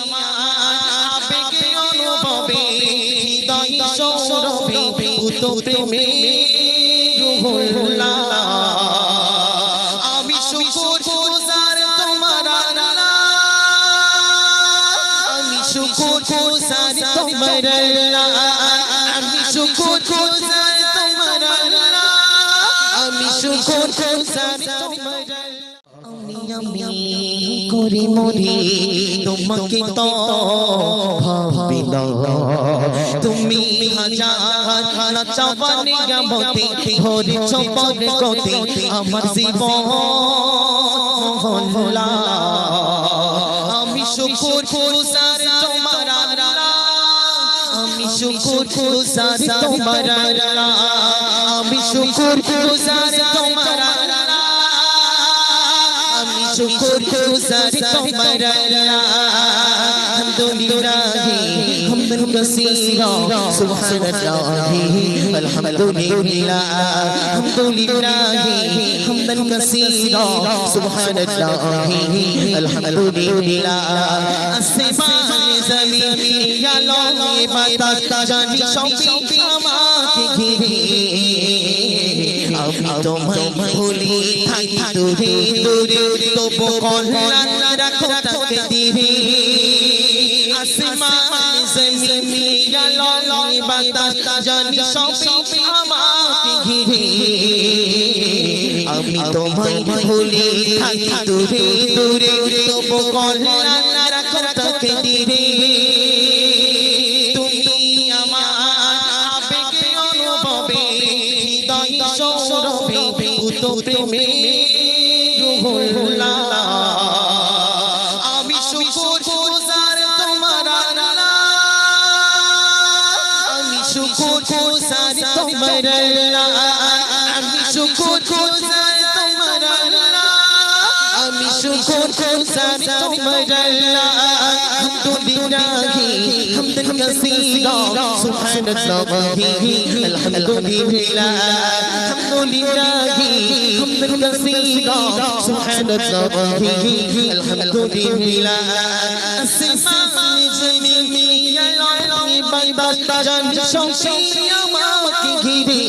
আমার আবেগে অনুভবে হৃদয় সৌরভে উত প্রেমে রুহুল্লাহ আমি শুকর গুজার তোমার আল্লাহ আমি শুকর গুজার তোমার আল্লাহ আমি শুকর গুজার তোমার আল্লাহ আমি শুকর গুজার তোমার আমি করি মরি তোমাকে তো ভাবি না তুমি হাজার চাওয়ানি গামতে ভরেছ বরকতে আমার জীবন হলা আমি শুকর গুজার তোমার আল্লাহ আমি শুকর গুজার তোমার আল্লাহ আমি শুকর গুজার তোমার আল্লাহ শুকর গুজার তোমার আল্লাহ আলহামদুলিল্লাহ হামদান কাসীরা সুবহানাল্লাহ আলহামদুলিল্লাহ আলহামদুলিল্লাহ হামদান কাসীরা সুবহানাল্লাহ আলহামদুলিল্লাহ আসমান জমিন আলো বাতাস জানি সবই আমাকে ঘিরে আমি তোমায় ভুলি থাকি দূরে দূরে তবু কল্যাণ রাখো তাকে দিবে আসমান জমিন আলো বাতাস জানি সবই আমাকে ঘিরে আমি তোমায় ভুলি থাকি দূরে দূরে তবু কল্যাণ রাখো তাকে দিবে সৌরভে উত প্রেমে রুহুল্লাহ আমি শুকর গুজার তোমার আল্লাহ আমি শুকর গুজার তোমার আল্লাহ আমি শুকর গুজার তোমার আল্লাহ আমি শুকর গুজার তোমার আল্লাহ আলহামদুলিল্লাহ হামদান কাসীরা সুবহানাল্লাহ আলহামদুলিল্লাহ আলহামদুলিল্লাহ হামদান কাসীরা সুবহানাল্লাহ আলহামদুলিল্লাহ আসমান জমিন আলো বাতাস জানি সবই আমাকে ঘিরে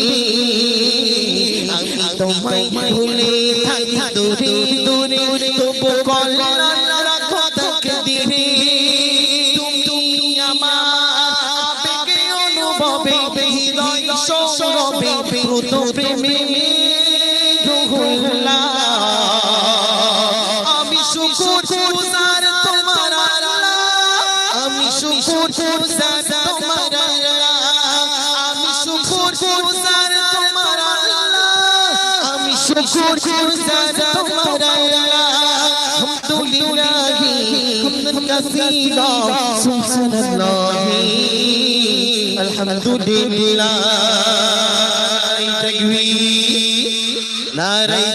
আমি তোমায় ভুলে থাকি দূরে দূরে তবু কল্যাণ রাখো তাকে দিবে তুমি আমার আবেগে অনুভবে হৃদয় সৌরভে উত প্রেমে রুহুল্লাহ আমি শুকর গুজার তোমার আল্লাহ আমি শুকর গুজার তোমার আল্লাহ আমি শুকর গুজার তোমার আল্লাহ আমি শুকর গুজার তোমার আল্লাহ আলহামদুলিল্লাহ হামদান কাসীরা সুবহানাল্লাহ আলহামদুলিল্লাহ তাকবীর নারে